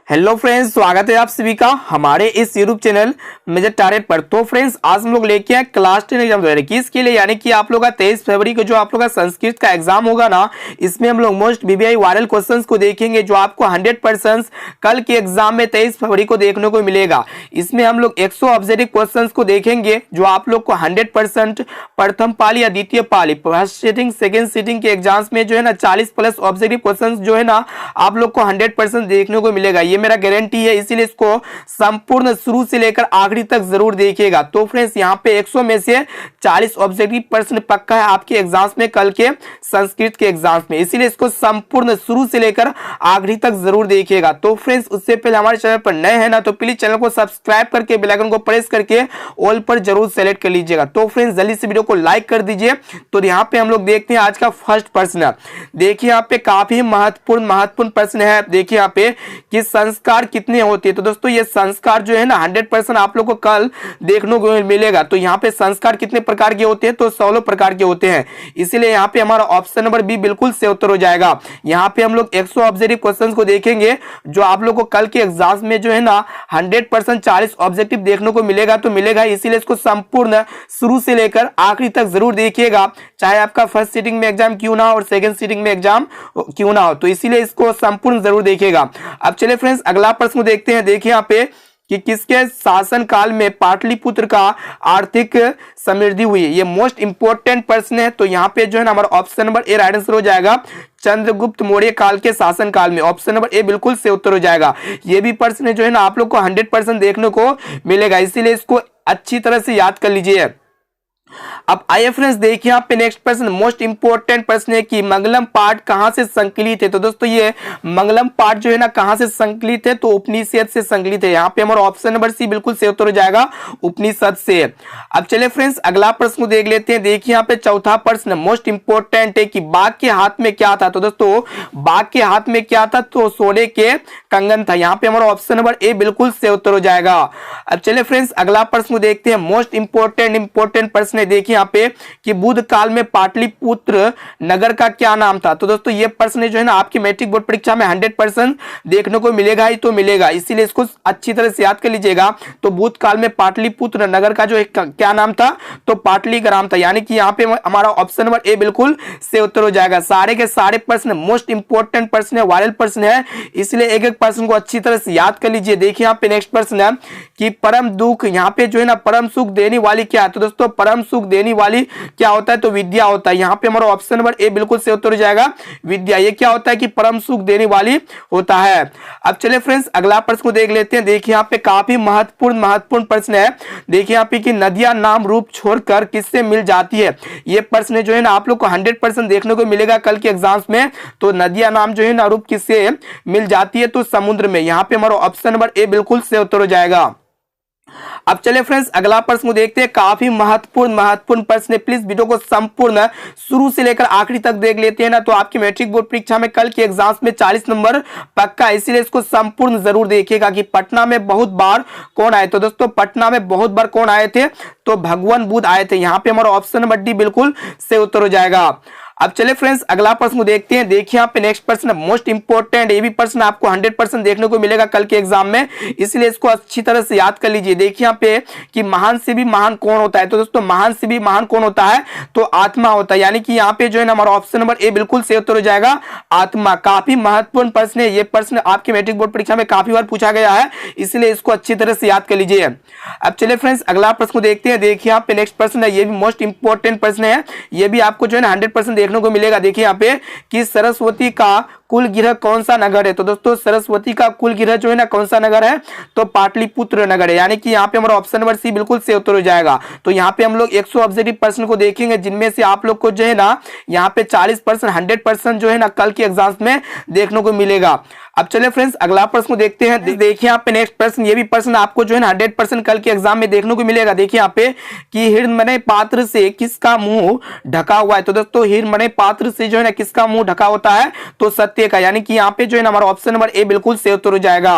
Hello friends, स्वागत है आप सभी का हमारे इस यूट्यूब चैनल मेजर टारगेट पर। तो फ्रेंड्स, आज हम लोग लेके आए क्लास 10 एग्जाम 2021 के लिए, यानी कि आप लोग का 23 फरवरी को जो आप लोग का संस्कृत का एग्जाम होगा ना, इसमें हम लोग मोस्ट बीबीआई वायरल क्वेश्चंस को देखेंगे जो आपको 100% कल के एग्जाम में 23 फरवरी को देखने को मिलेगा। इसमें हम लोग 100 ऑब्जेक्टिव क्वेश्चंस को देखेंगे जो आप लोग को 100% प्रथम पाली या द्वितीय पाली, फर्स्ट सीटिंग सेकेंड सीटिंग के एग्जाम्स में जो है ना 40 प्लस ऑब्जेक्टिव क्वेश्चन जो है ना आप लोग को 100% देखने को मिलेगा। ये मेरा गारंटी है, इसीलिए इसको संपूर्ण शुरू से लेकर आखिरी तक जरूर देखिएगा। तो फ्रेंड्स, यहाँ पे 100 में से 40 ऑब्जेक्टिव प्रश्न पक्का है आपके एग्जाम्स में, कल के संस्कृत के एग्जाम्स में, इसीलिए इसको संपूर्ण शुरू से लेकर आखिरी तक जरूर देखिएगा। तो फ्रेंड्स, उससे पहले हमारे चैनल पर नए हैं ना, तो प्लीज चैनल को सब्सक्राइब करके बेल आइकन को प्रेस करके ऑल पर जरूर सेलेक्ट कर लीजिएगा। तो फ्रेंड्स, जल्दी से वीडियो को लाइक कर दीजिए। तो यहाँ पे हम लोग देखते हैं आज का फर्स्ट प्रश्न। देखिए यहाँ पे काफी महत्वपूर्ण प्रश्न है। देखिए यहाँ पे कि संस्कार कितने होते हैं। तो दोस्तों, ये संस्कार जो है ना 100% आप लोग को कल देखने को मिलेगा। तो यहाँ पे संस्कार कितने प्रकार के होते हैं, तो 16 प्रकार के होते हैं। इसीलिए यहाँ पे हमारा ऑप्शन नंबर बी बिल्कुल से उत्तर हो जाएगा। यहाँ पे हम लोग 100 ऑब्जेक्टिव क्वेश्चंस को देखेंगे जो आप लोग को कल के एग्जाम में जो है ना 100% 40 ऑब्जेक्टिव देखने को मिलेगा। तो मिलेगा, इसीलिए इसको संपूर्ण शुरू से लेकर आखिरी तक जरूर देखिएगा, चाहे आपका फर्स्ट सीटिंग में एग्जाम क्यों ना हो और सेकंड सीटिंग में एग्जाम क्यों ना हो। तो इसीलिए इसको संपूर्ण जरूर देखिएगा। अब चलिए फ्रेंड्स, अगला प्रश्न देखते हैं। देखिए यहाँ पे कि किसके शासन काल में पाटलिपुत्र का आर्थिक समृद्धि हुई। ये मोस्ट इंपोर्टेंट प्रश्न है। तो यहाँ पे जो है ना हमारा option number A right answer हो जाएगा। चंद्रगुप्त मौर्य काल के शासन काल में, ऑप्शन नंबर ए बिल्कुल से उत्तर हो जाएगा। ये भी प्रश्न जो है ना आप लोग को 100% देखने को मिलेगा, इसीलिए इसको अच्छी तरह से याद कर लीजिए। अब आइए फ्रेंड्स, देखिए यहाँ पे नेक्स्ट प्रश्न मोस्ट इंपोर्टेंट प्रश्न है कि मंगलम पाठ कहां से संकलित है। तो दोस्तों, ये मंगलम पाठ जो है ना कहां से संकलित है, तो उपनिषद से संकलित है। यहाँ पे हमारा ऑप्शन नंबर सी बिल्कुल से उत्तर हो जाएगा, उपनिषद से। अब चलिए फ्रेंड्स, अगला प्रश्न को देख लेते हैं। देखिए यहाँ पे चौथा प्रश्न मोस्ट इंपोर्टेंट है कि बाघ के हाथ में क्या था। तो दोस्तों, बाघ के हाथ में क्या था, तो सोने के कंगन था। यहाँ पे हमारा ऑप्शन नंबर ए बिल्कुल से उत्तर हो जाएगा। अब चलिए फ्रेंड्स, अगला प्रश्न को देखते हैं। मोस्ट इंपोर्टेंट प्रश्न देखिए यहाँ पे कि बुद्ध काल में पाटलिपुत्र नगर का क्या नाम था। तो दोस्तों, ये प्रश्न जो है ना आपकी मैट्रिक बोर्ड परीक्षा में 100% देखने को मिलेगा ही तो मिलेगा, इसीलिए इसको अच्छी तरह से याद कर लीजिएगा। तो बुद्ध काल में पाटलिपुत्र नगर का जो क्या नाम था, तो पाटलिग्राम था। यानी कि यहाँ पे हमारा ऑप्शन नंबर ए बिल्कुल से उत्तर हो जाएगा। सारे के सारे प्रश्न मोस्ट इंपोर्टेंट प्रश्न है, वायरल प्रश्न है, इसलिए एक एक प्रश्न को अच्छी तरह से याद कर लीजिए। देखिए यहाँ पे नेक्स्ट प्रश्न है कि परम दुख, यहाँ पे जो है ना परम सुख देने वाली क्या है। तो दोस्तों, परम सुख देने वाली क्या होता है, तो विद्या होता है। यहाँ पे हमारा ऑप्शन नंबर ए बिल्कुल से उत्तर हो जाएगा, विद्या। ये क्या होता है कि परम सुख देने वाली होता है। अब चलिए फ्रेंड्स, अगला प्रश्न को देख लेते हैं। देखिए यहाँ पे काफी महत्वपूर्ण प्रश्न है। देखिए यहाँ पे कि नदियां नाम रूप छोड़कर किससे मिल जाती है। ये प्रश्न जो है ना आप लोग को 100% देखने को मिलेगा कल के एग्जाम्स में। तो नदियां नाम जो है ना रूप किससे मिल जाती है, तो समुद्र में। यहाँ पे हमारा ऑप्शन नंबर ए बिल्कुल से उत्तर हो जाएगा। अब चलिए फ्रेंड्स, अगला प्रश्न को देखते हैं। काफी महत्वपूर्ण प्रश्न है, प्लीज वीडियो को संपूर्ण शुरू से लेकर आखिरी तक देख लेते हैं ना, तो आपकी मैट्रिक बोर्ड परीक्षा में कल के एग्जाम्स में 40 नंबर पक्का है, इसीलिए इसको संपूर्ण जरूर देखिएगा कि पटना में बहुत बार कौन आए। तो दोस्तों, पटना में बहुत बार कौन आए थे, तो भगवान बुद्ध आए थे। यहाँ पे हमारा ऑप्शन नंबर डी बिल्कुल से उत्तर हो जाएगा। अब चलिए फ्रेंड्स, अगला प्रश्न को देखते हैं। देखिए यहाँ पे नेक्स्ट प्रश्न मोस्ट इंपोर्टेंट, ये भी प्रश्न आपको 100% देखने को मिलेगा कल के एग्जाम में, इसलिए इसको अच्छी तरह से याद कर लीजिए। देखिए यहाँ पे कि महान से भी महान कौन होता है। तो दोस्तों, महान से भी महान कौन होता है, तो आत्मा होता है। यानी कि यहाँ पे जो है ना हमारा ऑप्शन नंबर ए बिल्कुल से उत्तर हो जाएगा, आत्मा। काफी महत्वपूर्ण प्रश्न है, ये प्रश्न आपके मैट्रिक बोर्ड परीक्षा में काफी बार पूछा गया है, इसलिए इसको अच्छी तरह से याद कर लीजिए। अब चलिए फ्रेंड्स, अगला प्रश्न को देखते हैं। देखिए यहाँ पे नेक्स्ट प्रश्न है, ये भी मोस्ट इंपोर्टेंट प्रश्न है, ये भी आपको जो है ना 100% देखने को मिलेगा। देखिए यहाँ पे कि सरस्वती का कुल गृह कौन सा नगर है। तो दोस्तों, सरस्वती का कुल गृह जो है ना कौन सा नगर है, तो पाटलिपुत्र नगर है। यानी कि यहाँ पे हमारा ऑप्शन नंबर सी बिल्कुल से उत्तर हो जाएगा। तो यहाँ पे हम लोग 100 ऑब्जेक्टिव प्रश्न को देखेंगे, जिनमें से आप लोग को जो है ना यहाँ पे 40% 100% जो है ना कल के एग्जाम्स में देखने को मिलेगा। अब चलिए फ्रेंड्स, अगला प्रश्न देखते हैं। देखिए यहाँ पे नेक्स्ट प्रश्न, ये भी प्रश्न आपको जो है ना 100% कल के एग्जाम में देखने को मिलेगा। देखिए यहाँ पे कि हिरण्मय पात्र से किसका मुंह ढका हुआ है। तो दोस्तों, हिरण्मय पात्र से जो है ना किसका मुंह ढका होता है, तो सत्य का। यानी कि यहाँ पे जो है ना हमारा ऑप्शन नंबर ए बिल्कुल से उत्तर हो जाएगा।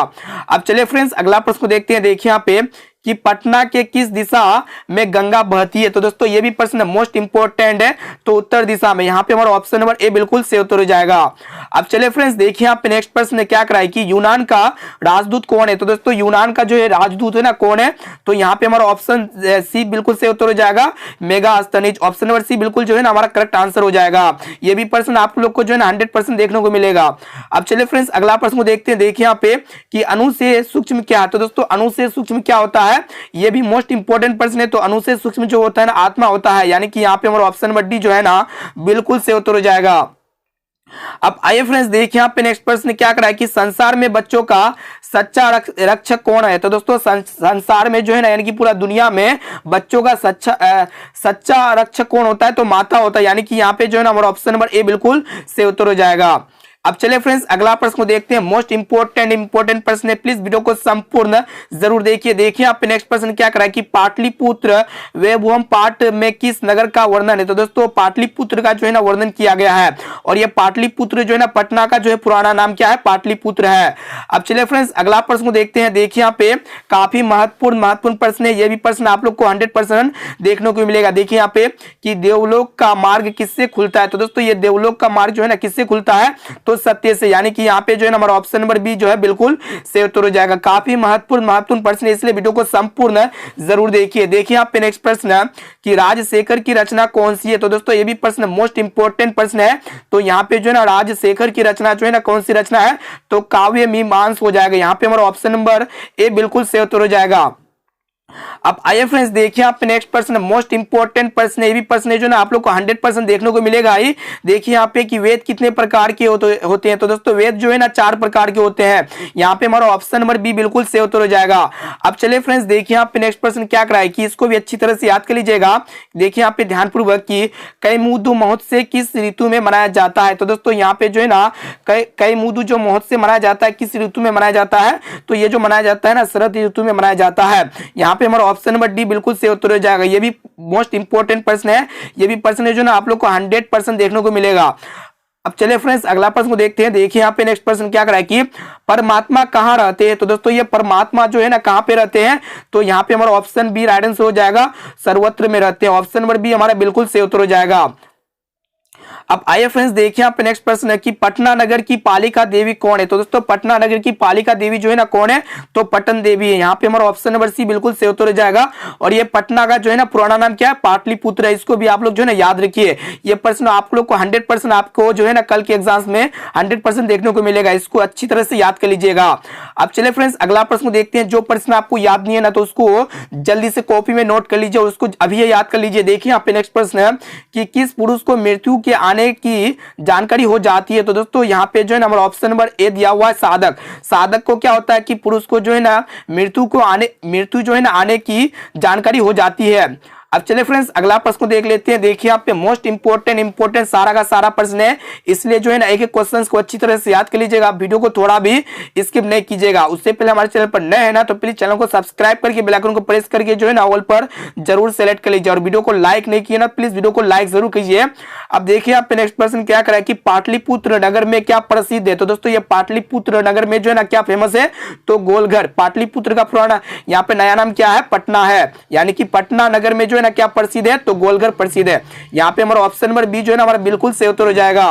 अब चलिए फ्रेंड्स, अगला प्रश्न देखते हैं। देखिए यहाँ पे कि पटना के किस दिशा में गंगा बहती है? तो दोस्तों ये भी प्रश्न मोस्ट इंपोर्टेंट है, तो उत्तर दिशा में। यहाँ पे हमारा ऑप्शन नंबर ए बिल्कुल से उत्तर हो जाएगा। अब चलिए फ्रेंड्स देखिए यहाँ पे नेक्स्ट प्रश्न क्या कराए कि यूनान का राजदूत कौन है? तो दोस्तों यूनान का जो है राजदूत है ना कौन है? तो यहाँ पे हमारा ऑप्शन सी बिल्कुल से उत्तर हो जाएगा, मेगास्थनीज। ऑप्शन नंबर सी बिल्कुल जो है ना हमारा करेक्ट आंसर हो जाएगा। ये भी प्रश्न आप लोग को जो है ना 100% देखने को मिलेगा। अब चलिए फ्रेंड्स अगला प्रश्न को देखते हैं। देखिए यहाँ पे कि अणु से सूक्ष्म क्या है? तो दोस्तों अणु से सूक्ष्म क्या होता है? ये भी मोस्ट इंपोर्टेंट प्रश्न है। तो अणु से सूक्ष्म जो होता है ना आत्मा होता है, यानी कि यहाँ पे हमारा ऑप्शन नंबर डी जो है ना बिल्कुल से उत्तर हो जाएगा। अब आइए फ्रेंड्स देखिए यहाँ पे नेक्स्ट प्रश्न क्या करा है कि संसार में बच्चों का सच्चा रक्षक कौन है? तो दोस्तों संसार में जो है ना यानी कि पूरा दुनिया में बच्चों का सच्चा रक्षक कौन होता है? तो माता होता है, यानी कि यहाँ पे जो है ना हमारा ऑप्शन नंबर ए बिल्कुल से उत्तर हो जाएगा। अब चलिए फ्रेंड्स अगला प्रश्न को देखते हैं। मोस्ट इंपोर्टेंट प्रश्न है, प्लीज वीडियो को संपूर्ण जरूर देखिए। देखिए आप नेक्स्ट प्रश्न क्या करा है कि पाटलिपुत्र वैभवम पाठ में किस नगर का वर्णन है? तो दोस्तों पाटलिपुत्र का जो है ना वर्णन किया गया है, और ये पाटलिपुत्र जो है ना पटना का जो है पुराना नाम क्या है? पाटलिपुत्र है। अब चलिए फ्रेंड्स अगला प्रश्न को देखते हैं। देखिए यहाँ पे काफी महत्वपूर्ण प्रश्न है, ये भी प्रश्न आप लोग को 100% देखने को मिलेगा। देखिए यहाँ पे कि देवलोक का मार्ग किससे खुलता है? तो दोस्तों ये देवलोक का मार्ग जो है ना किससे खुलता है? तो सत्य से, यानी कि यहाँ पे जो है हमारा ऑप्शन नंबर बी जो है बिल्कुल से उत्तर हो जाएगा। काफी महत्वपूर्ण प्रश्न है, इसलिए वीडियो को संपूर्ण जरूर देखिए। देखिए यहाँ पे नेक्स्ट प्रश्न है कि राजशेखर की रचना कौन सी है? तो दोस्तों ये भी प्रश्न मोस्ट इंपोर्टेंट प्रश्न है। तो यहाँ पे जो है ना राजशेखर की रचना जो है ना कौन सी रचना है? तो काव्य मीमांस हो जाएगा। यहाँ पे हमारा ऑप्शन नंबर ए बिल्कुल से उत्तर हो जाएगा। अब आइए फ्रेंड्स देखिए आप नेक्स्ट प्रश्न मोस्ट इंपोर्टेंट प्रश्न है, ये भी प्रश्न है जो ना आप लोग को 100% देखने को मिलेगा ही। देखिए यहाँ पे कि वेद कितने प्रकार के होते हैं? तो दोस्तों वेद जो है ना 4 प्रकार के होते हैं। यहाँ पे हमारा ऑप्शन नंबर बी बिल्कुल से उत्तर हो जाएगा। अब चलिए फ्रेंड्स देखिए यहाँ पे नेक्स्ट प्रश्न क्या कराए कि इसको भी अच्छी तरह से याद कर लीजिएगा। देखिए यहाँ पे ध्यानपूर्वक कि कैमुदु महोत्सव किस ऋतु में मनाया जाता है? तो दोस्तों यहाँ पे जो है ना कैमुदु जो महोत्सव मनाया जाता है किस ऋतु में मनाया जाता है? तो ये जो मनाया जाता है ना शरद ऋतु में मनाया जाता है। यहाँ पे हमारा ऑप्शन नंबर डी बिल्कुल से उत्तर हो जाएगा। ये भी मोस्ट इंपोर्टेंट प्रश्न है, ये भी प्रश्न है जो ना आप लोग को 100% देखने को मिलेगा। अब चलिए फ्रेंड्स अगला प्रश्न को देखते हैं। देखिए यहाँ पे नेक्स्ट प्रश्न क्या करा है कि परमात्मा कहाँ रहते हैं? तो दोस्तों ये परमात्मा जो है ना कहाँ पे रहते हैं? तो यहाँ पे हमारा ऑप्शन बी राइट आंसर हो जाएगा, सर्वत्र में रहते हैं। ऑप्शन नंबर बी हमारा बिल्कुल से उत्तर हो जाएगा। अब आइए फ्रेंड्स देखिए यहाँ पे नेक्स्ट प्रश्न है कि पटना नगर की पालिका देवी कौन है? तो दोस्तों पटना नगर की पालिका देवी जो है ना कौन है? तो पटन देवी है। यहाँ पे हमारा ऑप्शन नंबर सी बिल्कुल से उत्तर हो जाएगा। और ये पटना का जो है ना पुराना नाम क्या है? पाटलिपुत्र है। इसको भी आप लोग जो है ना याद रखिए। ये प्रश्न आप लोग को 100% आपको जो है ना कल के एग्जाम्स में 100% देखने को मिलेगा, इसको अच्छी तरह से याद कर लीजिएगा। अब चलिए फ्रेंड्स अगला प्रश्न देखते हैं। जो प्रश्न आपको याद नहीं है ना तो उसको जल्दी से कॉपी में नोट कर लीजिए, उसको अभी याद कर लीजिए। देखिए यहाँ पे नेक्स्ट प्रश्न है कि किस पुरुष को मृत्यु के आने की जानकारी हो जाती है? तो दोस्तों यहाँ पे जो है ना हमारा ऑप्शन नंबर ए दिया हुआ है, साधक। साधक को क्या होता है कि पुरुष को जो है ना मृत्यु जो है ना आने की जानकारी हो जाती है। अब चलिए फ्रेंड्स अगला प्रश्न को देख लेते हैं। देखिए यहाँ पे मोस्ट इंपोर्टेंट सारा का सारा प्रश्न है, इसलिए जो है ना एक एक क्वेश्चंस को अच्छी तरह से याद कर लीजिएगा। वीडियो को थोड़ा भी स्किप नहीं कीजिएगा। उससे पहले हमारे चैनल पर नए हैं ना तो प्लीज चैनल को सब्सक्राइब करके बेल आइकन को प्रेस करके जो है ना ऑल पर जरूर सेलेक्ट कर लीजिए। और वीडियो को लाइक नहीं किए ना प्लीज वीडियो को लाइक जरूर कीजिए। अब देखिए यहाँ पे नेक्स्ट प्रश्न क्या करा है कि पाटलिपुत्र नगर में क्या प्रसिद्ध है? तो दोस्तों ये पाटलिपुत्र नगर में जो है ना क्या फेमस है? तो गोलघर। पाटलिपुत्र का पुराना यहाँ पे नया नाम क्या है? पटना है। यानी कि पटना नगर में जो है ना क्या प्रसिद्ध है? तो गोलघर प्रसिद्ध है। यहाँ पे हमारा ऑप्शन नंबर बी जो है ना हमारा बिल्कुल से उत्तर हो जाएगा।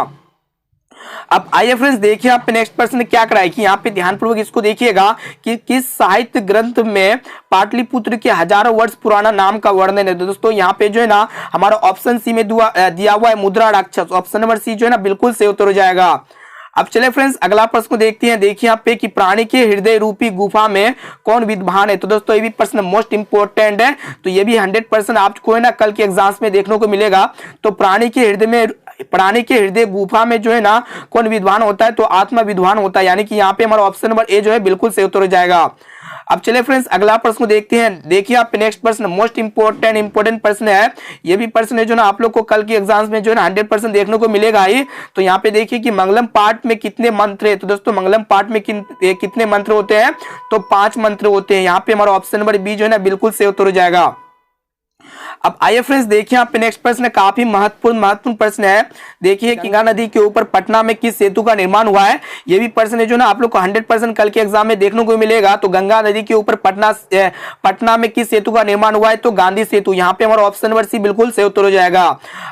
अब आइए फ्रेंड्स देखिए यहाँ पे नेक्स्ट प्रश्न क्या करा है कि यहाँ पे ध्यानपूर्वक इसको देखिएगा कि किस साहित्य ग्रंथ में पाटलिपुत्र के हजारों वर्ष पुराना नाम का वर्णन है? तो दोस्तों यहाँ पे जो है ना हमारा ऑप्शन सी में दिया हुआ है मुद्रा राक्षस। ऑप्शन नंबर सी जो है ना बिल्कुल से उत्तर हो जाएगा। अब चले फ्रेंड्स अगला प्रश्न को देखते हैं। देखिए यहाँ पे कि प्राणी के हृदय रूपी गुफा में कौन विद्वान है? तो दोस्तों ये भी प्रश्न मोस्ट इंपोर्टेंट है, तो ये भी 100% आपको है ना कल के एग्जाम्स में देखने को मिलेगा। तो प्राणी के हृदय गुफा में जो है ना कौन विद्वान होता है? तो आत्मा विद्वान होता है। यानी कि यहाँ पे हमारा ऑप्शन नंबर ए जो है बिल्कुल से उत्तर हो जाएगा। अब चले फ्रेंड्स अगला प्रश्न को देखते हैं। देखिए आप नेक्स्ट प्रश्न मोस्ट इंपोर्टेंट प्रश्न है, ये भी प्रश्न है जो ना आप लोग को कल के एग्जाम्स में जो है ना 100% देखने को मिलेगा ही। तो यहाँ पे देखिए कि मंगलम पाठ में कितने मंत्र है? तो दोस्तों मंगलम पाठ में कितने मंत्र होते हैं? तो 5 मंत्र होते हैं। यहाँ पे हमारा ऑप्शन नंबर बी जो है ना बिल्कुल से उत्तर हो जाएगा। अब आइए फ्रेंड्स देखिए यहाँ पे नेक्स्ट प्रश्न काफी महत्वपूर्ण प्रश्न है। देखिए गंगा नदी के ऊपर पटना में किस सेतु का निर्माण हुआ है, ये भी प्रश्न है जो ना आप लोग को 100% कल के एग्जाम में देखने को मिलेगा। तो गंगा नदी के ऊपर पटना में किस सेतु का निर्माण हुआ है, तो गांधी सेतु। यहाँ पे हमारा ऑप्शन नंबर सी बिल्कुल सही उत्तर हो जाएगा।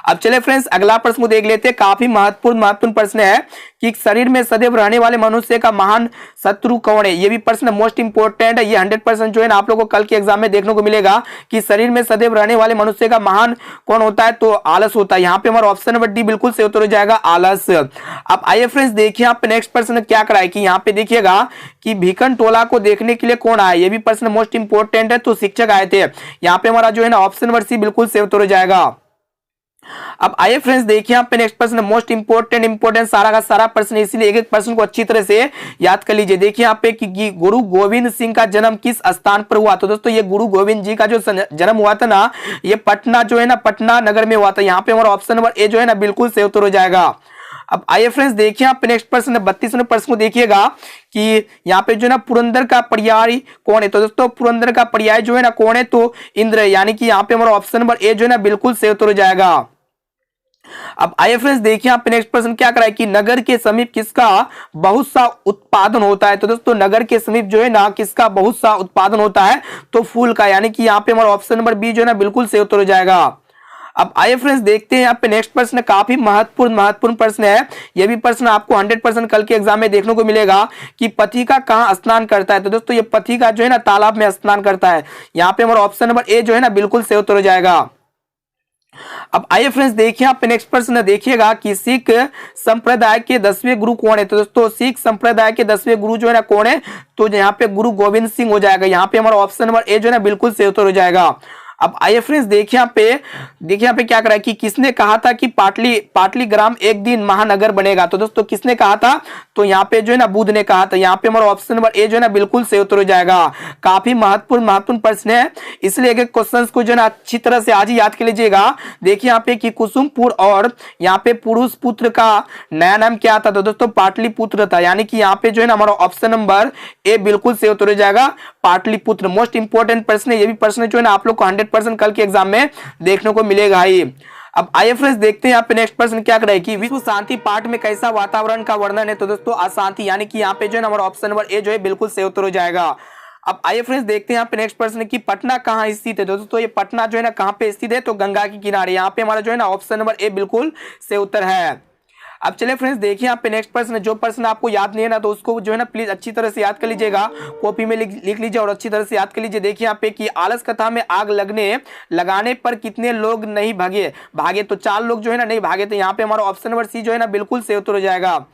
अब चले फ्रेंड्स अगला प्रश्न को देख लेते हैं, काफी महत्वपूर्ण प्रश्न है कि शरीर में सदैव रहने वाले मनुष्य का महान शत्रु कौन है। ये भी प्रश्न मोस्ट इंपोर्टेंट है, ये 100% जो है ना आप लोगों को कल के एग्जाम में देखने को मिलेगा कि शरीर में सदैव रहने वाले मनुष्य का महान कौन होता है, तो आलस होता है। यहाँ पे हमारा ऑप्शन नंबर डी बिल्कुल सही उत्तर हो जाएगा, आलस। अब आइए फ्रेंड्स देखिए यहाँ पे नेक्स्ट प्रश्न क्या कराए कि यहाँ पे देखिएगा कि भीकन टोला को देखने के लिए कौन आया, ये भी प्रश्न मोस्ट इंपोर्टेंट है, तो शिक्षक आए थे। यहाँ पे हमारा जो है ना ऑप्शन नंबर सी बिल्कुल सही उत्तर हो जाएगा। अब आइए फ्रेंड्स देखिए यहाँ पे नेक्स्ट प्रश्न मोस्ट इंपोर्टेंट सारा का सारा प्रश्न, इसलिए एक प्रश्न को अच्छी तरह से याद कर लीजिए। देखिए यहाँ पे कि गुरु गोविंद सिंह का जन्म किस स्थान पर हुआ। तो दोस्तों ये गुरु गोविंद जी का जो जन्म हुआ था ना, ये पटना जो है ना पटना नगर में हुआ था। यहाँ पे हमारा ऑप्शन नंबर ए जो है ना बिल्कुल सही उत्तर हो जाएगा। अब आइए फ्रेंड्स देखिए यहाँ पे नेक्स्ट प्रश्न 32वें प्रश्न को देखिएगा कि यहाँ पे जो है ना पुरंदर का पर्याय कौन है। तो दोस्तों पुरंदर का पर्याय जो है ना कौन है, तो इंद्र है। यानी कि यहाँ पे हमारा ऑप्शन नंबर ए जो है ना बिल्कुल सही उत्तर हो जाएगा। अब आइए फ्रेंड्स देखिए यहाँ पे नेक्स्ट प्रश्न क्या कराए कि नगर के समीप किसका बहुत सा उत्पादन होता है। तो दोस्तों नगर के समीप जो है ना किसका बहुत सा उत्पादन होता है, तो फूल का। यानी कि यहाँ पे हमारा ऑप्शन नंबर बी जो है ना बिल्कुल सही उत्तर हो जाएगा। अब आइए फ्रेंड्स देखते हैं यहाँ पे नेक्स्ट प्रश्न, काफी महत्वपूर्ण प्रश्न है। यह भी प्रश्न आपको 100% कल के एग्जाम में देखने को मिलेगा कि पथिका कहाँ स्नान करता है। तो दोस्तों ये पथिका जो है ना तालाब में स्नान करता है। यहाँ पे हमारा ऑप्शन नंबर ए जो है ना बिल्कुल सही उत्तर हो जाएगा। अब आइए फ्रेंड्स देखिए यहाँ पे नेक्स्ट प्रश्न देखिएगा कि सिख संप्रदाय के 10वें गुरु कौन है। तो दोस्तों सिख संप्रदाय के 10वें गुरु जो है ना कौन है, तो यहाँ पे गुरु गोविंद सिंह हो जाएगा। यहाँ पे हमारा ऑप्शन नंबर ए जो है ना बिल्कुल सही उत्तर हो जाएगा। अब आइए फ्रेंड्स देखिए यहाँ पे क्या करा है कि किसने कहा था कि पाटलीग्राम एक दिन महानगर बनेगा। तो दोस्तों किसने कहा था, तो यहाँ पे जो है ना बुद्ध ने कहा था। यहाँ पे हमारा ऑप्शन नंबर ए जो है ना बिल्कुल सही उत्तर हो जाएगा। काफी महत्वपूर्ण प्रश्न है, इसलिए एक क्वेश्चन को जो है ना अच्छी तरह से आज ही याद कर लीजिएगा। देखिए यहाँ पे कि कुसुमपुर और यहाँ पे पुरुष पुत्र का नया नाम क्या था। तो दोस्तों पाटलिपुत्र था। यानी कि यहाँ पे जो है ना हमारा ऑप्शन नंबर ए बिल्कुल सही उत्तर हो जाएगा, पाटलिपुत्र। मोस्ट इंपोर्टेंट प्रश्न है, ये भी प्रश्न जो है ना आप लोग को 100% कल के एग्जाम में देखने को मिलेगा ही। अब आइए फ्रेंड्स देखते हैं यहाँ पे नेक्स्ट प्रश्न क्या कराए कि विश्व शांति पाठ में कैसा वातावरण का वर्णन है। तो दोस्तों अशांति। यानी कि यहाँ पे जो है ना हमारा ऑप्शन नंबर ए जो है बिल्कुल सही उत्तर हो जाएगा। अब आइए फ्रेंड्स देखते हैं यहाँ पे नेक्स्ट प्रश्न कि पटना कहाँ स्थित है। दोस्तों ये पटना जो है ना कहाँ पे स्थित है, तो गंगा के किनारे। यहाँ पे हमारा जो है ना ऑप्शन नंबर ए बिल्कुल सही उत्तर है। अब चलिए फ्रेंड्स देखिए यहाँ पे नेक्स्ट प्रश्न, जो प्रश्न आपको याद नहीं है ना, तो उसको जो है ना प्लीज अच्छी तरह से याद कर लीजिएगा, कॉपी में लिख लीजिए और अच्छी तरह से याद कर लीजिए। देखिए यहाँ पे कि आलस कथा में आग लगाने पर कितने लोग नहीं भागे। तो 4 लोग जो है ना नहीं भागे। तो यहाँ पे हमारा ऑप्शन नंबर सी जो है ना बिल्कुल सही उत्तर हो जाएगा।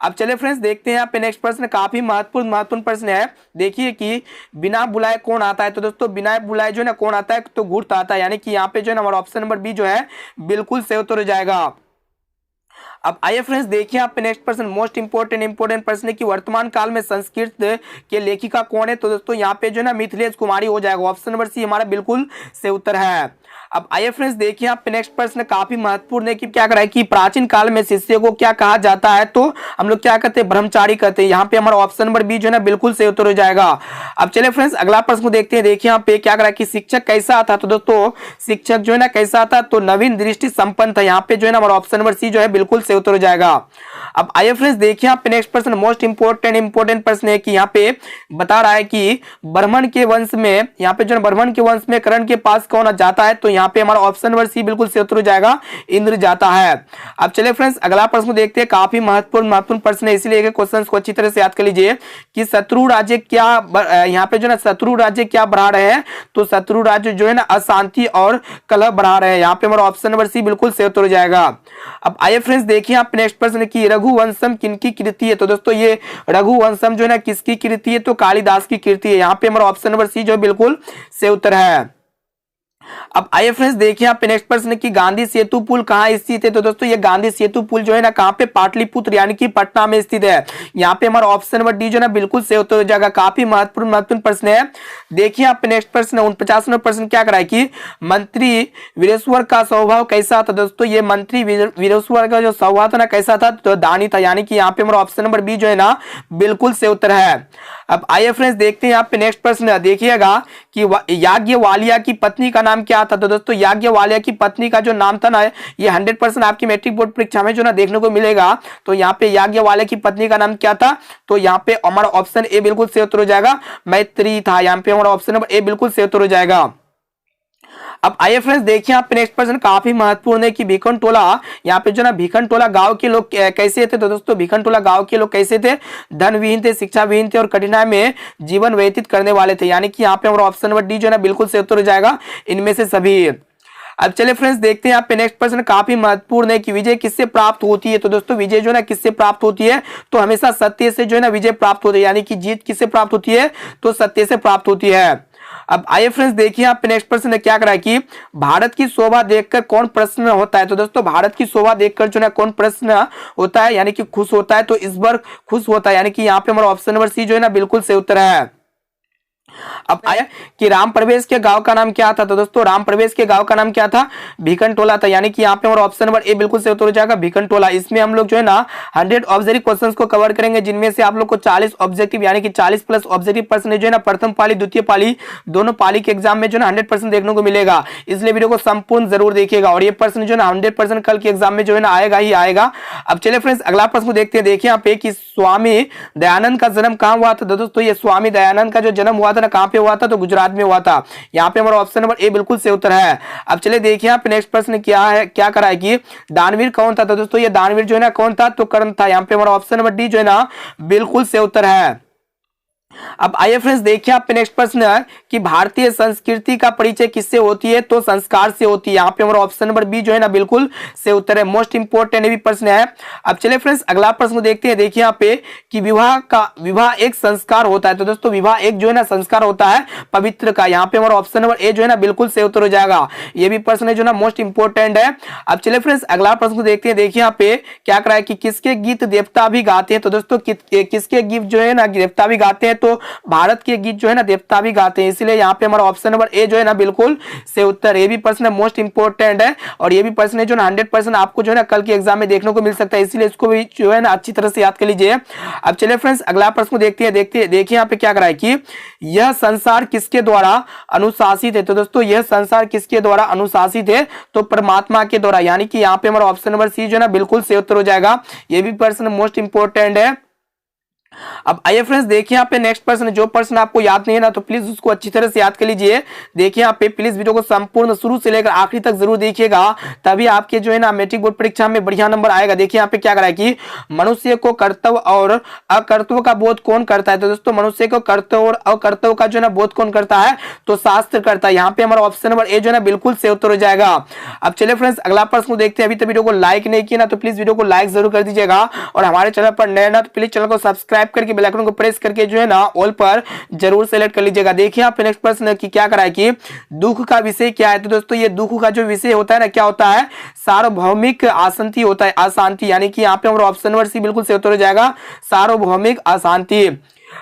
अब चलिए फ्रेंड्स देखते हैं यहाँ पे नेक्स्ट प्रश्न, काफी महत्वपूर्ण प्रश्न है। देखिए कि बिना बुलाए कौन आता है। तो दोस्तों बिना बुलाए जो है ना कौन आता है, तो घुड़त आता है। यानी कि यहाँ पे जो है ना हमारा ऑप्शन नंबर बी जो है बिल्कुल सही उत्तर हो जाएगा। अब आइए फ्रेंड्स देखिए यहाँ पे नेक्स्ट प्रश्न मोस्ट इंपोर्टेंट प्रश्न है कि वर्तमान काल में संस्कृत के लेखिका कौन है। तो दोस्तों यहाँ पे जो है ना मिथिलेश कुमारी हो जाएगा। ऑप्शन नंबर सी हमारा बिल्कुल सही उत्तर है। अब आइए फ्रेंड्स देखिए यहाँ पे नेक्स्ट प्रश्न काफी महत्वपूर्ण है कि क्या कराए कि प्राचीन काल में शिष्य को क्या कहा जाता है। तो हम लोग क्या कहते हैं, ब्रह्मचारी कहते हैं। यहाँ पे हमारा ऑप्शन नंबर बी जो है ना बिल्कुल सही उत्तर हो जाएगा। अब चलिए फ्रेंड्स अगला प्रश्न को देखते हैं। देखिए यहाँ पे क्या करा कि शिक्षक कैसा था। तो दोस्तों शिक्षक जो है ना कैसा था, तो नवीन दृष्टि संपन्न था। यहाँ पे जो है ना हमारा ऑप्शन नंबर सी जो है बिल्कुल सही उत्तर हो जाएगा। अब आइए फ्रेंड्स देखिए यहाँ पे नेक्स्ट प्रश्न मोस्ट इंपोर्टेंट प्रश्न है कि यहाँ पे बता रहा है कि ब्राह्मण के वंश में, यहाँ पे जो ब्राह्मण के वंश में कर्ण के पास कौन जाता है। तो यहाँ पे हमारा ऑप्शन नंबर सी बिल्कुल सही उत्तर हो जाएगा, इंद्र जाता है। अब चलिए फ्रेंड्स अगला प्रश्न देखते हैं, काफी महत्वपूर्ण प्रश्न है, इसलिए एक क्वेश्चन को अच्छी तरह से याद कर लीजिए कि शत्रु राज्य क्या, यहाँ पे जो है शत्रु राज्य क्या बढ़ा रहे हैं। तो शत्रु राज्य जो है ना अशांति और कलह बढ़ा रहे हैं। यहाँ पे हमारा ऑप्शन नंबर सी बिल्कुल सही उत्तर हो जाएगा। अब आइए फ्रेंड्स देखिए यहाँ पे नेक्स्ट प्रश्न की रघुवंशम किनकी कृति है। तो दोस्तों ये रघुवंशम जो है ना किसकी कृति है, तो कालिदास की कृति है। यहाँ पे हमारा ऑप्शन नंबर सी जो बिल्कुल सही उत्तर है। अब आइए फ्रेंड्स देखिए यहाँ पे नेक्स्ट प्रश्न की गांधी सेतु पुल कहाँ स्थित है। तो दोस्तों ये गांधी सेतु पुल जो है ना कहाँ पे, पाटलिपुत्र यानी कि पटना में स्थित है। यहाँ पे हमारा ऑप्शन नंबर डी जो है ना बिल्कुल सही उत्तर हो जाएगा। काफी महत्वपूर्ण प्रश्न है। देखिए यहाँ पे नेक्स्ट प्रश्न 49वां प्रश्न क्या कराए कि मंत्री वीरेश्वर का स्वभाव कैसा था। दोस्तों ये मंत्री वीरेश्वर का जो स्वभाव था ना कैसा था, तो दानी था। यानी कि यहाँ पे हमारा ऑप्शन नंबर बी जो है ना बिल्कुल सही उत्तर है। अब आइए फ्रेंड्स देखते हैं यहाँ पे नेक्स्ट प्रश्न, देखिएगा कि याज्ञवल्क्य की पत्नी का नाम नाम क्या था? तो दोस्तों याज्ञवल्क्य की पत्नी का जो नाम था ना, ये 100% आपकी मैट्रिक बोर्ड परीक्षा में जो ना देखने को मिलेगा। तो यहाँ पे याज्ञवल्क्य की पत्नी का नाम क्या था? तो यहाँ पे हमारा ऑप्शन ए बिल्कुल सही उत्तर हो जाएगा, मैत्री था। यहाँ पे हमारा ऑप्शन नंबर ए बिल्कुल सही उत्तर हो जाएगा। अब आइए फ्रेंड्स देखिए यहाँ पे नेक्स्ट प्रश्न काफी महत्वपूर्ण है कि भिखनटोला, यहाँ पे जो ना भिखनटोला गांव के लोग कैसे थे? तो दोस्तों भिखनटोला गांव के लोग कैसे थे? धन विहीन थे, शिक्षा विहीन थे और कठिनाई में जीवन व्यतीत करने वाले थे। यानी कि यहाँ पे हमारा ऑप्शन नंबर डी जो है ना बिल्कुल सही उत्तर हो जाएगा इनमें से सभी। अब चलिए फ्रेंड्स देखते हैं यहाँ पे नेक्स्ट प्रश्न काफी महत्वपूर्ण है कि विजय किससे प्राप्त होती है? तो दोस्तों विजय जो है ना किससे प्राप्त होती है? तो हमेशा सत्य से जो है ना विजय प्राप्त होती है। यानी कि जीत किससे प्राप्त होती है? तो सत्य से प्राप्त होती है। अब आइए फ्रेंड्स देखिए यहाँ पे नेक्स्ट प्रश्न क्या करा है कि भारत की शोभा देखकर कौन प्रश्न होता है? तो दोस्तों भारत की शोभा देखकर जो है कौन प्रश्न होता है? यानी कि खुश होता है। तो इस बार खुश होता है। यानी कि यहाँ पे हमारा ऑप्शन नंबर सी जो है ना बिल्कुल सही उत्तर है। अब आया कि राम प्रवेश के गांव का नाम क्या था? तो दोस्तों राम प्रवेश के गांव का नाम क्या था? भिखनटोला था। यानी कि यहाँ पे हमारा ऑप्शन नंबर ए बिल्कुल सही उत्तर हो जाएगा, भिखनटोला। इसमें हम लोग जो है ना 100 ऑब्जेक्टिव क्वेश्चंस को कवर करेंगे, जिनमें से आप लोग को 40 ऑब्जेक्टिव यानी कि 40 प्लस ऑब्जेक्टिव प्रश्न जो है ना प्रथम पाली द्वितीय पाली दोनों पाली के एग्जाम में जो है 100% देखने को मिलेगा। इसलिए वीडियो को संपूर्ण जरूर देखिएगा और ये प्रश्न जो है ना 100% कल के एग्जाम में जो है ना आएगा ही आएगा। अब चलिए फ्रेंड्स अगला प्रश्न को देखते हैं। देखिए यहाँ पे कि स्वामी दयानंद का जन्म कहाँ हुआ था? दोस्तों ये स्वामी दयानंद का जो जन्म हुआ था ना कहाँ पे हुआ था? तो गुजरात में हुआ था। यहाँ पे हमारा ऑप्शन नंबर ए बिल्कुल सही उत्तर है। अब चलिए देखिए यहाँ पे नेक्स्ट प्रश्न क्या है, क्या करा है कि दानवीर कौन था? तो दोस्तों ये दानवीर जो है ना कौन था? तो कर्ण था। यहाँ पे हमारा ऑप्शन नंबर डी जो है ना बिल्कुल सही उत्तर है। अब आइए फ्रेंड्स देखिए आप पे नेक्स्ट प्रश्न है कि भारतीय संस्कृति का परिचय किससे होती है? तो संस्कार से होती है। यहाँ पे हमारा ऑप्शन नंबर बी जो है ना बिल्कुल सही उत्तर है। मोस्ट इंपोर्टेंट ये भी प्रश्न है। अब चलिए फ्रेंड्स अगला प्रश्न देखते हैं। देखिए यहाँ पे कि विवाह एक संस्कार होता है। तो दोस्तों विवाह एक जो है ना संस्कार होता है पवित्र का। यहाँ पे हमारा ऑप्शन नंबर ए जो है ना बिल्कुल सही उत्तर हो जाएगा। ये भी प्रश्न है जो ना मोस्ट इंपोर्टेंट है। अब चलिए फ्रेंड्स अगला प्रश्न देखते हैं। देखिए यहाँ पे क्या करा है कि किसके गीत देवता भी गाते हैं? तो दोस्तों किसके गीत जो है ना देवता भी गाते हैं? तो भारत के गीत जो है ना देवता भी गाते हैं। इसलिए यहाँ पे हमारा ऑप्शन नंबर ए जो है ना बिल्कुल सही उत्तर। ये भी प्रश्न मोस्ट इंपोर्टेंट है और ये भी प्रश्न है जो ना 100% आपको जो है ना कल के एग्जाम में देखने को मिल सकता है। इसलिए इसको भी जो है ना अच्छी तरह से याद कर लीजिए। अब चलिए फ्रेंड्स अगला प्रश्न देखते हैं। देखिए यहाँ पे क्या करा है कि यह संसार किसके द्वारा अनुशासित है? तो दोस्तों यह संसार किसके द्वारा अनुशासित है? तो परमात्मा के द्वारा। यानी कि यहाँ पे हमारा ऑप्शन नंबर सी जो है ना बिल्कुल सही उत्तर हो जाएगा। ये भी प्रश्न मोस्ट इंपोर्टेंट है। अब आइए फ्रेंड्स देखिए यहाँ पे नेक्स्ट प्रश्न, जो प्रश्न आपको याद नहीं है ना तो प्लीज उसको अच्छी तरह से याद कर लीजिए। देखिए यहाँ पे प्लीज वीडियो को संपूर्ण शुरू से लेकर आखिरी तक जरूर देखिएगा, तभी आपके जो है ना मैट्रिक बोर्ड परीक्षा में बढ़िया नंबर आएगा। देखिए यहाँ पे क्या करा है कि मनुष्य को कर्तव्य और अकर्तव्य का बोध कौन करता है? तो दोस्तों मनुष्य को कर्तव्य और अकर्तव्य का जो है ना बोध कौन करता है? तो शास्त्र करता है। यहाँ पे हमारा ऑप्शन नंबर ए जो है ना बिल्कुल सही उत्तर हो जाएगा। अब चलिए फ्रेंड्स अगला प्रश्न देखते हैं। अभी तो वीडियो को लाइक नहीं किया ना तो प्लीज वीडियो को लाइक जरूर कर दीजिएगा और हमारे चैनल पर नए ना तो प्लीज चैनल को सब्सक्राइब करके बेल आइकन को प्रेस करके जो है ना ऑल पर जरूर सेलेक्ट कर लीजिएगा। देखिए यहाँ पे नेक्स्ट प्रश्न की क्या करा है कि दुख का विषय क्या है? तो दोस्तों ये दुख का जो विषय होता है ना क्या होता है? सार्वभौमिक अशांति होता है, अशांति। यानी कि यहाँ पे हमारा ऑप्शन नंबर सी बिल्कुल सही उत्तर हो जाएगा, सार्वभौमिक अशांति।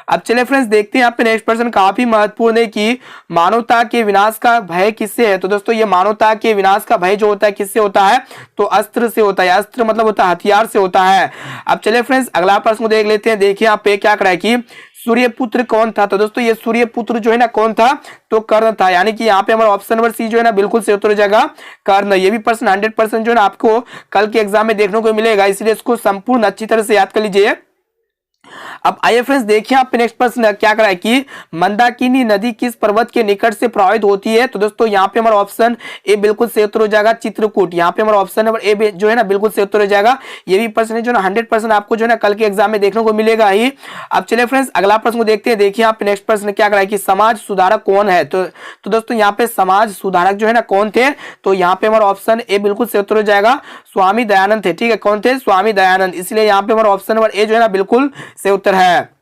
अब चलिए फ्रेंड्स देखते हैं यहाँ पे नेक्स्ट प्रश्न काफी महत्वपूर्ण है कि मानवता के विनाश का भय किससे है? तो दोस्तों ये मानवता के विनाश का भय जो होता है किससे होता है? तो अस्त्र से होता है। अस्त्र मतलब होता है हथियार से होता है। अब चलिए फ्रेंड्स अगला प्रश्न देख लेते हैं। देखिए यहाँ पे क्या करा है कि सूर्यपुत्र कौन था? तो दोस्तों ये सूर्यपुत्र जो है ना कौन था? तो कर्ण था। यानी कि यहाँ पे हमारा ऑप्शन नंबर सी जो है ना बिल्कुल सही उत्तर हो जाएगा, कर्ण। ये भी प्रश्न 100% जो है ना आपको कल के एग्जाम में देखने को मिलेगा, इसलिए इसको संपूर्ण अच्छी तरह से याद कर लीजिए। अब आइए फ्रेंड्स देखिए आप नेक्स्ट प्रश्न क्या करा है कि मंदाकिनी नदी किस पर्वत के निकट से प्रवाहित होती है? तो दोस्तों यहाँ पे हमारा ऑप्शन ए बिल्कुल सही उत्तर हो जाएगा, चित्रकूट। यहाँ पे हमारा ऑप्शन नंबर ए जो है ना बिल्कुल सही उत्तर हो जाएगा। ये भी प्रश्न जो ना 100% आपको जो है ना कल के एग्जाम में देखने को मिलेगा ही। अब चलिए फ्रेंड्स अगला प्रश्न को देखते हैं। देखिए आप नेक्स्ट प्रश्न क्या करा है कि समाज सुधारक कौन है? तो दोस्तों यहाँ पे समाज सुधारक जो है ना कौन थे? तो यहाँ पे हमारा ऑप्शन ए बिल्कुल सही उत्तर हो जाएगा, स्वामी दयानंद थे। ठीक है, कौन थे? स्वामी दयानंद। इसलिए यहाँ पे हमारा ऑप्शन नंबर ए जो है ना बिल्कुल सही उत्तर है।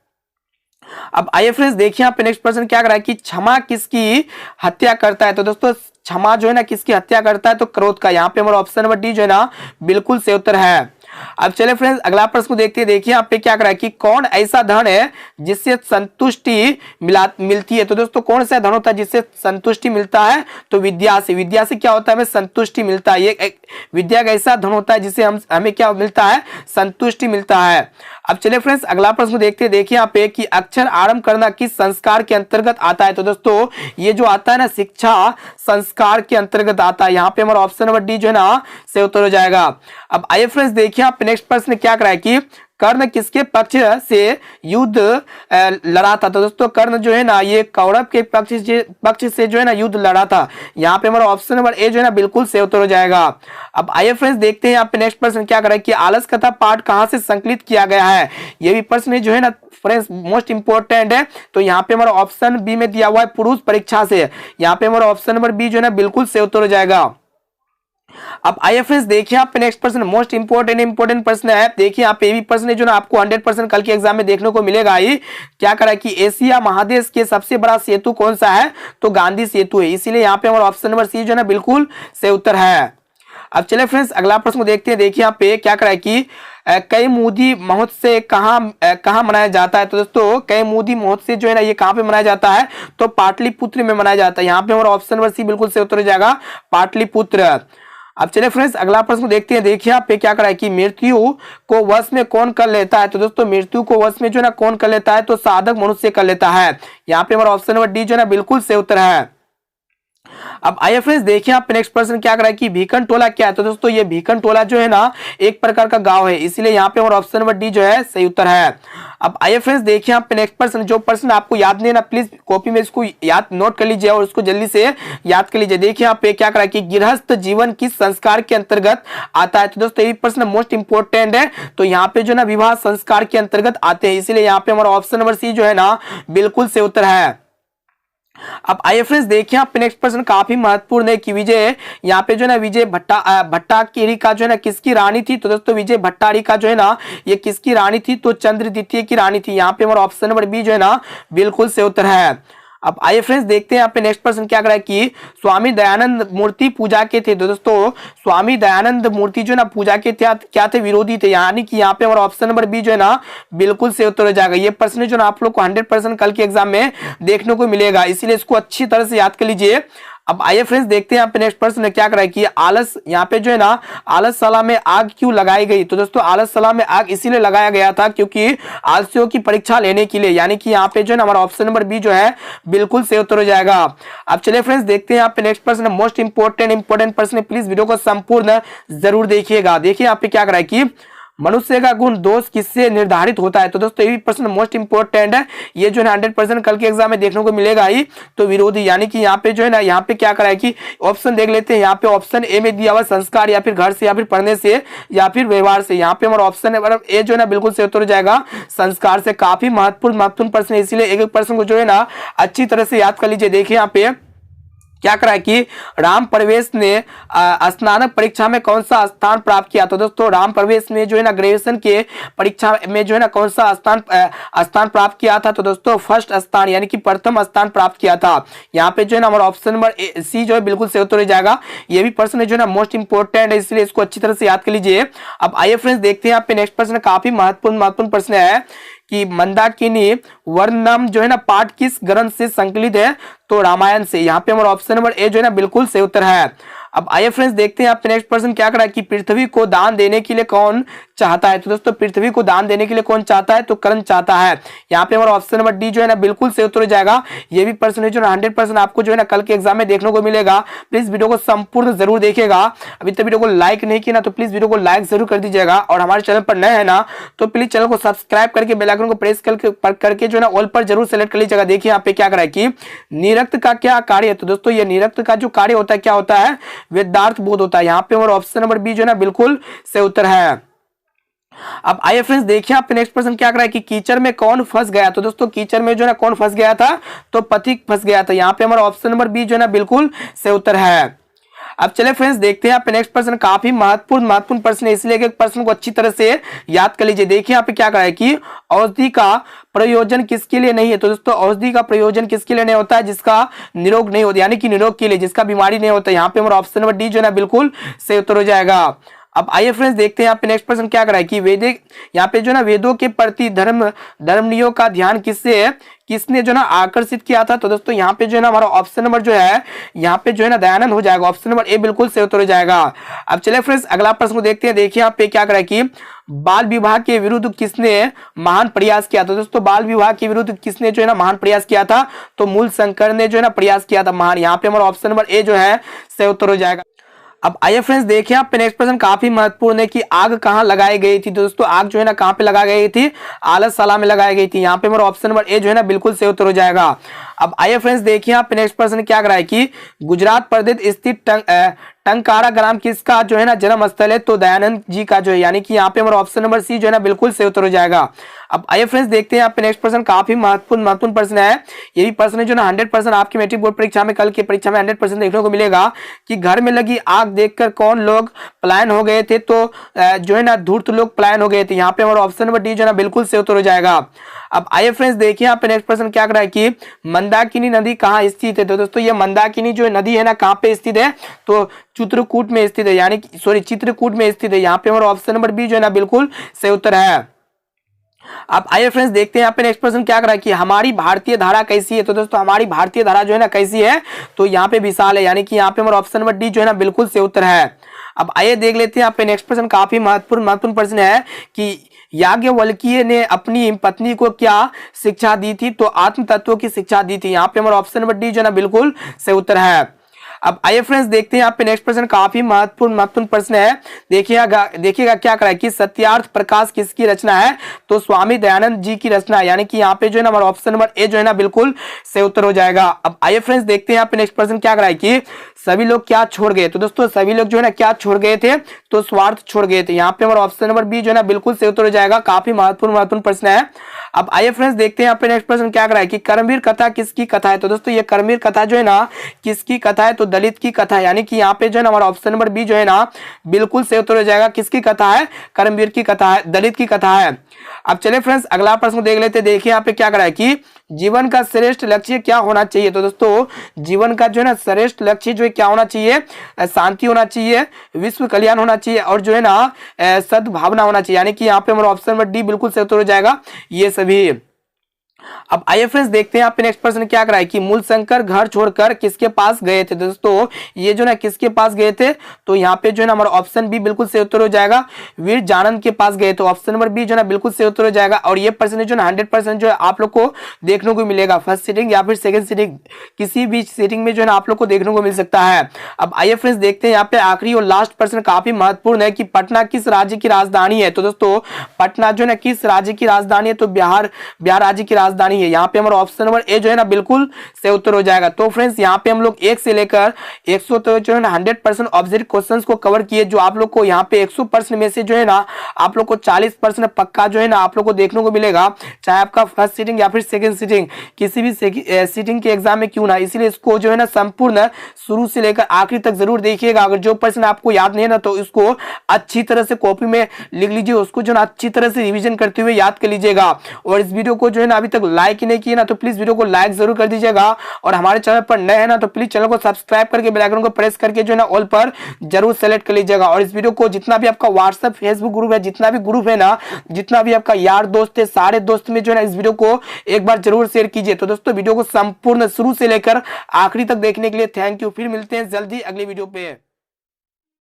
अब आइए फ्रेंड्स देखिए यहाँ पे नेक्स्ट प्रश्न क्या कर रहा है कि क्षमा किसकी हत्या करता है? तो दोस्तों क्षमा जो है ना किसकी हत्या करता है? तो क्रोध का। यहाँ पे हमारा ऑप्शन नंबर डी जो है ना बिल्कुल सही उत्तर है। अब चले फ्रेंड्स अगला प्रश्न को देखते हैं। देखिए यहाँ पे क्या करा है कि कौन ऐसा धन है जिससे संतुष्टि मिलती है? तो दोस्तों कौन सा धन होता है जिससे संतुष्टि मिलता है? तो विद्या से। विद्या से क्या होता है? हमें संतुष्टि मिलता है। ये विद्या का ऐसा धन होता है जिससे हमें क्या मिलता है? संतुष्टि मिलता है। अब चलिए फ्रेंड्स अगला प्रश्न देखते हैं। देखिए यहाँ पे कि अक्षर आरंभ करना किस संस्कार के अंतर्गत आता है। तो दोस्तों ये जो आता है ना शिक्षा संस्कार के अंतर्गत आता है। यहाँ पे हमारा ऑप्शन नंबर डी जो है ना से उत्तर हो जाएगा। अब आइए फ्रेंड्स देखिए आप नेक्स्ट प्रश्न क्या करा है कि कर्ण किसके पक्ष से युद्ध लड़ा था। तो दोस्तों कर्ण जो है ना ये कौरव के पक्ष से जो है ना युद्ध लड़ा था। यहाँ पे हमारा ऑप्शन नंबर ए जो है ना बिल्कुल से उत्तर हो जाएगा। अब आइए फ्रेंड्स देखते हैं यहाँ पे नेक्स्ट प्रश्न क्या करा है कि आलस कथा पाठ कहाँ से संकलित किया गया है। ये भी प्रश्न जो है ना फ्रेंड्स मोस्ट इंपोर्टेंट है। तो यहाँ पे हमारा ऑप्शन बी में दिया हुआ है पुरुष परीक्षा से। यहाँ पे हमारा ऑप्शन नंबर बी जो है ना बिल्कुल से उत्तर हो जाएगा। अब आइए फ्रेंड्स देखिए आप नेक्स्ट प्रश्न मोस्ट इंपोर्टेंट प्रश्न है। देखिए आप ये भी प्रश्न जो ना आपको 100% कल के एग्जाम में देखने को मिलेगा ही। क्या करा कि एशिया महादेश के सबसे बड़ा सेतु कौन सा है। तो गांधी सेतु है। इसीलिए यहाँ पे हमारा ऑप्शन नंबर सी जो है ना बिल्कुल से उत्तर है। अब चले फ्रेंड्स अगला प्रश्न को देखते हैं। देखिए यहाँ पे क्या करा है कि कैमुदी महोत्सव कहाँ मनाया जाता है। तो दोस्तों कैमुदी महोत्सव जो है ना ये कहाँ पे मनाया जाता है। तो पाटलिपुत्र में मनाया जाता है। यहाँ पे हमारा ऑप्शन नंबर सी बिल्कुल से उत्तर हो जाएगा पाटलिपुत्र। अब चलिए फ्रेंड्स अगला प्रश्न देखते हैं। देखिए आप पे क्या करा है कि मृत्यु को वश में कौन कर लेता है। तो दोस्तों मृत्यु को वश में जो है ना कौन कर लेता है। तो साधक मनुष्य कर लेता है। यहाँ पे हमारा ऑप्शन नंबर डी जो है ना बिल्कुल से उत्तर है। अब आइए फ्रेंड्स देखिए आप नेक्स्ट प्रश्न क्या करा है कि भीकन टोला क्या है। तो दोस्तों ये भीकन टोला जो है ना एक प्रकार का गांव है। इसीलिए यहाँ पे हमारा ऑप्शन नंबर डी जो है सही उत्तर है। अब आइए फ्रेंड्स देखिए आप नेक्स्ट प्रश्न जो प्रश्न आपको याद नहीं है ना प्लीज कॉपी में इसको याद नोट कर लीजिए और उसको जल्दी से याद कर लीजिए। देखिए यहाँ पे क्या करा कि गृहस्थ जीवन किस संस्कार के अंतर्गत आता है। तो दोस्तों ये प्रश्न मोस्ट इंपोर्टेंट है। तो यहाँ पे जो ना विवाह संस्कार के अंतर्गत आते हैं। इसीलिए यहाँ पे हमारा ऑप्शन नंबर सी जो है ना बिल्कुल से उत्तर है। अब आइए फ्रेंड्स देखिए आप नेक्स्ट प्रश्न काफी महत्वपूर्ण है कि विजय यहाँ पे जो है ना विजय भट्टारकी का जो है ना किसकी रानी थी। तो दोस्तों विजय भट्टारकी का जो है ना ये किसकी रानी थी। तो चंद्र द्वितीय की रानी थी। यहाँ पे हमारा ऑप्शन नंबर बी जो है ना बिल्कुल से उत्तर है। अब आइए फ्रेंड्स देखते हैं यहाँ पे नेक्स्ट प्रश्न क्या करा है कि स्वामी दयानंद मूर्ति पूजा के थे। तो दोस्तों स्वामी दयानंद मूर्ति जो है ना पूजा के क्या थे विरोधी थे। यानी कि यहाँ पे हमारा ऑप्शन नंबर बी जो है ना बिल्कुल से उत्तर हो जाएगा। ये प्रश्न जो ना आप लोग को 100% कल के एग्जाम में देखने को मिलेगा। इसीलिए इसको अच्छी तरह से याद कर लीजिए। अब आइए फ्रेंड्स देखते हैं यहाँ पे नेक्स्ट प्रश्न क्या करा है कि आलस यहाँ पे जो है ना आलसशाला में आग क्यों लगाई गई। तो दोस्तों आलसशाला में आग इसीलिए लगाया गया था क्योंकि आलसियों की परीक्षा लेने के लिए। यानी कि यहाँ पे जो है ना हमारा ऑप्शन नंबर बी जो है बिल्कुल से उत्तर हो जाएगा। अब चलिए फ्रेंड्स देखते हैं यहाँ पे नेक्स्ट प्रश्न मोस्ट इंपोर्टेंट प्रश्न। प्लीज वीडियो को संपूर्ण जरूर देखिएगा। देखिए यहाँ पे क्या करा है कि मनुष्य का गुण दोष किससे निर्धारित होता है। तो दोस्तों ये भी प्रश्न मोस्ट इंपोर्टेंट है। ये जो है 100% कल के एग्जाम में देखने को मिलेगा ही। तो विरोधी यानी कि यहाँ पे जो है ना यहाँ पे क्या करा है कि ऑप्शन देख लेते हैं। यहाँ पे ऑप्शन ए में दिया हुआ संस्कार या फिर घर से या फिर पढ़ने से या फिर व्यवहार से। यहाँ पे हमारा ऑप्शन ए जो है ना बिल्कुल से उत्तर हो जाएगा संस्कार से। काफी महत्वपूर्ण प्रश्न है। इसीलिए एक एक प्रश्न को जो है ना अच्छी तरह से याद कर लीजिए। देखिए यहाँ पे क्या करा है कि राम प्रवेश ने स्नातक परीक्षा में कौन सा स्थान प्राप्त किया। तो दोस्तों राम प्रवेश में जो है ना ग्रेजुएशन के परीक्षा में जो है ना कौन सा स्थान प्राप्त किया था। तो दोस्तों फर्स्ट स्थान यानी कि प्रथम स्थान प्राप्त किया था। यहाँ पे जो है ना हमारा ऑप्शन नंबर सी जो है बिल्कुल से उत्तर हो जाएगा। ये भी प्रश्न जो है ना मोस्ट इंपोर्टेंट है। इसलिए इसको अच्छी तरह से याद कर लीजिए। अब आइए फ्रेंड्स देखते हैं यहाँ पे नेक्स्ट प्रश्न काफी महत्वपूर्ण प्रश्न है कि मंदाकिनी वर्णम जो है ना पाठ किस ग्रंथ से संकलित है। तो रामायण से। यहाँ पे हमारा ऑप्शन नंबर ए जो है ना बिल्कुल सही उत्तर है। अब आइए फ्रेंड्स देखते हैं आप नेक्स्ट प्रश्न क्या करा है कि पृथ्वी को दान देने के लिए कौन चाहता है। तो दोस्तों पृथ्वी को दान देने के लिए कौन चाहता है। तो कर्ण चाहता है। यहाँ पे हमारा ऑप्शन नंबर डी जो है ना बिल्कुल सही उत्तर हो जाएगा। ये भी प्रश्न जो है 100% आपको जो है ना कल के एग्जाम में देखने को मिलेगा। प्लीज वीडियो को संपूर्ण जरूर देखिएगा। अभी तक वीडियो को लाइक नहीं किया ना तो प्लीज वीडियो को लाइक जरूर कर दीजिएगा। और हमारे चैनल पर नए है ना तो प्लीज चैनल को सब्सक्राइब करके बेल आइकन को प्रेस करके जो है ना ऑल पर जरूर सेलेक्ट कर लीजिएगा। देखिए यहाँ पे क्या करा है कि निरक्त का क्या कार्य है। तो दोस्तों ये निरक्त का जो कार्य होता है क्या होता है वेदार्थ बोध होता है। यहाँ पे हमारा ऑप्शन नंबर बी जो है ना बिल्कुल सही उत्तर है। अब आइए फ्रेंड्स देखिए आप नेक्स्ट प्रश्न क्या कर रहा है कि कीचड़ में कौन फंस गया। तो दोस्तों कीचड़ में जो है ना कौन फंस गया था। तो पथिक फंस गया था। यहाँ पे हमारा ऑप्शन नंबर बी जो है ना बिल्कुल सही उत्तर है। अब चले फ्रेंड्स देखते हैं यहाँ पे नेक्स्ट प्रश्न काफी महत्वपूर्ण प्रश्न है। इसलिए एक प्रश्न को अच्छी तरह से याद कर लीजिए। देखिए यहाँ पे क्या करा है कि औषधि का प्रयोजन किसके लिए नहीं है। तो दोस्तों औषधि का प्रयोजन किसके लिए नहीं होता है जिसका निरोग नहीं होता यानी कि निरोग के लिए जिसका बीमारी नहीं होता। यहाँ पे हमारा ऑप्शन नंबर डी जो है ना बिल्कुल सही उत्तर हो जाएगा। अब आइए फ्रेंड्स देखते हैं यहाँ पे नेक्स्ट प्रश्न क्या करा है कि वैदिक यहाँ पे जो ना वेदों के प्रति धर्मनियों का ध्यान किसने जो ना आकर्षित किया था। तो दोस्तों यहाँ पे जो है ना हमारा ऑप्शन नंबर जो है यहाँ पे जो है ना दयानंद हो जाएगा। ऑप्शन नंबर ए बिल्कुल सही उत्तर हो जाएगा। अब चले फ्रेंड्स अगला प्रश्न को देखते हैं। देखिए यहाँ पे क्या करा है कि बाल विवाह के विरुद्ध किसने महान प्रयास किया था। दोस्तों बाल विवाह के विरुद्ध किसने जो है ना महान प्रयास किया था, तो मूल शंकर ने जो है ना प्रयास किया था महान। यहाँ पे हमारा ऑप्शन नंबर ए जो है सही उत्तर हो जाएगा। अब आइए फ्रेंड्स देखिए यहाँ पे नेक्स्ट प्रश्न काफी महत्वपूर्ण है कि आग कहाँ लगाई गई थी। दोस्तों आग जो है ना कहाँ पे लगाई गई थी, आलसशाला में लगाई गई थी। यहाँ पे हमारा ऑप्शन नंबर ए जो है ना बिल्कुल सही उत्तर हो जाएगा। अब आइए फ्रेंड्स देखिए यहाँ पे नेक्स्ट प्रश्न क्या करा है कि गुजरात प्रदेश स्थित टंकारा ग्राम किसका जो है ना जन्म स्थल है, तो दयानंद जी का जो है, यानी कि यहाँ पे हमारा ऑप्शन नंबर सी जो है ना बिल्कुल सही उत्तर हो जाएगा। अब आइए फ्रेंड्स देखते हैं यहाँ पे नेक्स्ट प्रश्न काफी महत्वपूर्ण प्रश्न है। ये भी प्रश्न जो ना 100% आपकी मैट्रिक बोर्ड परीक्षा में, कल की परीक्षा में 100% देखने को मिलेगा कि घर में लगी आग देखकर कौन लोग पलायन हो गए थे, तो जो है ना धूर्त लोग पलायन हो गए थे। यहाँ पे हमारा ऑप्शन नंबर डी जो है ना बिल्कुल सही उत्तर हो जाएगा। अब आइए फ्रेंड्स देखिए यहाँ पे नेक्स्ट प्रश्न क्या कर रहा है कि मंदाकिनी नदी कहाँ स्थित है। तो दोस्तों ये मंदाकिनी जो नदी है ना कहाँ पे स्थित है, तो चित्रकूट में स्थित है, यानी चित्रकूट में स्थित है। यहाँ पे हमारा ऑप्शन नंबर बी जो है ना बिल्कुल सही उत्तर है। अब आइए फ्रेंड्स देखते हैं यहाँ पे नेक्स्ट प्रश्न क्या कर रहा है कि हमारी भारतीय धारा कैसी है। तो दोस्तों हमारी भारतीय धारा जो है ना कैसी है, तो यहाँ पे विशाल है, यानी कि यहाँ पे हमारा ऑप्शन नंबर डी जो है ना बिल्कुल सही उत्तर है। अब आइए देख लेते हैं यहाँ पे नेक्स्ट प्रश्न काफी महत्वपूर्ण प्रश्न है कि याज्ञवल्क्य ने अपनी पत्नी को क्या शिक्षा दी थी, तो आत्म तत्व की शिक्षा दी थी। यहाँ पे हमारा ऑप्शन नंबर डी जो है ना बिल्कुल सही उत्तर है। अब आइए फ्रेंड्स देखते हैं यहाँ पे नेक्स्ट प्रश्न काफी महत्वपूर्ण प्रश्न है। देखिएगा क्या करा है कि सत्यार्थ प्रकाश किसकी रचना है, तो स्वामी दयानंद जी की रचना है, यानी कि यहाँ पे जो है ना हमारा ऑप्शन नंबर ए जो है ना बिल्कुल सही उत्तर हो जाएगा। अब आइए फ्रेंड्स देखते हैं यहाँ पे नेक्स्ट प्रश्न क्या करा है कि सभी लोग क्या छोड़ गए। तो दोस्तों सभी लोग जो है ना क्या छोड़ गए थे, तो स्वार्थ छोड़ गए थे। यहाँ पे हमारा ऑप्शन नंबर बी जो है ना बिल्कुल सही उत्तर हो जाएगा। काफी महत्वपूर्ण प्रश्न है। अब आइए फ्रेंड्स देखते हैं यहाँ पे नेक्स्ट प्रश्न क्या करा है कि कर्मवीर कथा किसकी कथा है। तो दोस्तों ये कर्मवीर कथा जो है ना किसकी कथा है, तो दलित की कथा है, यानी कि यहाँ पे जो है ना हमारा ऑप्शन नंबर बी जो है ना बिल्कुल सही उत्तर हो जाएगा। किसकी कथा है, कर्मवीर की कथा है, दलित की कथा है। अब चले फ्रेंड्स अगला प्रश्न देख लेते हैं। देखिए यहाँ पे क्या करा है कि जीवन का श्रेष्ठ लक्ष्य क्या होना चाहिए। तो दोस्तों जीवन का जो है ना श्रेष्ठ लक्ष्य जो है क्या होना चाहिए, शांति होना चाहिए, विश्व कल्याण होना चाहिए, और जो है ना सद्भावना होना चाहिए, यानी कि यहाँ पे हमारा ऑप्शन नंबर डी बिल्कुल सही उत्तर हो जाएगा ये सभी। अब आइए फ्रेंड्स देखते हैं यहाँ पे नेक्स्ट प्रश्न क्या करा है कि मूल शंकर घर छोड़कर किसके पास गए थे। दोस्तों ये जो ना किसके पास गए थे, तो यहाँ पे जो है ना हमारा ऑप्शन बी बिल्कुल सही उत्तर हो जाएगा, वीर जानंद के पास गए। तो ऑप्शन नंबर बी जो है ना बिल्कुल सही उत्तर हो जाएगा। और ये प्रश्न जो ना 100% जो है आप लोग को देखने को मिलेगा, फर्स्ट सीटिंग या फिर सेकंड सीटिंग, किसी भी सीटिंग में जो है ना आप लोग को देखने को मिल सकता है। अब आइए फ्रेंड्स देखते हैं यहाँ पे आखिरी और लास्ट प्रश्न काफी महत्वपूर्ण है कि पटना किस राज्य की राजधानी है। तो दोस्तों पटना जो है ना किस राज्य की राजधानी है, तो बिहार राज्य की राजधानी है। यहाँ पे हमारा ऑप्शन नंबर ए जो है ना बिल्कुल सही उत्तर हो जाएगा। तो फ्रेंड्स यहाँ पे हम लोग 1 से लेकर 100 तक जो है ना 100% ऑब्जेक्टिव क्वेश्चंस को कवर किए, जो आप लोग को यहाँ पे 100% में से जो है ना आप लोग को 40% पक्का जो है ना आप लोग को देखने को मिलेगा, चाहे आपका फर्स्ट सीटिंग या फिर सेकंड सीटिंग किसी भी सीटिंग के एग्जाम में क्यों ना। इसलिए इसको जो है ना संपूर्ण शुरू से लेकर आखिरी तक जरूर देखिएगा। अगर जो प्रश्न आपको याद नहीं है ना, तो इसको अच्छी तरह से कॉपी में लिख लीजिए, उसको जो है ना अच्छी तरह से रिविजन करते हुए याद कर लीजिएगा। और इस वीडियो को जो है ना अभी तक लाइक नहीं किए ना, तो प्लीज वीडियो को लाइक जरूर कर दीजिएगा। और हमारे चैनल पर नए हैं ना, तो प्लीज चैनल को सब्सक्राइब करके बेल आइकन को प्रेस करके जो है ना ऑल पर जरूर सेलेक्ट कर लीजिएगा। और इस वीडियो को जितना भी आपका व्हाट्सएप फेसबुक ग्रुप है, जितना भी ग्रुप है ना, जितना भी आपका यार दोस्त है, सारे दोस्त में जो है ना इस वीडियो को एक बार जरूर शेयर कीजिए। तो दोस्तों वीडियो को संपूर्ण शुरू से लेकर आखिरी तक देखने के लिए थैंक यू। फिर मिलते हैं जल्दी अगली वीडियो पे।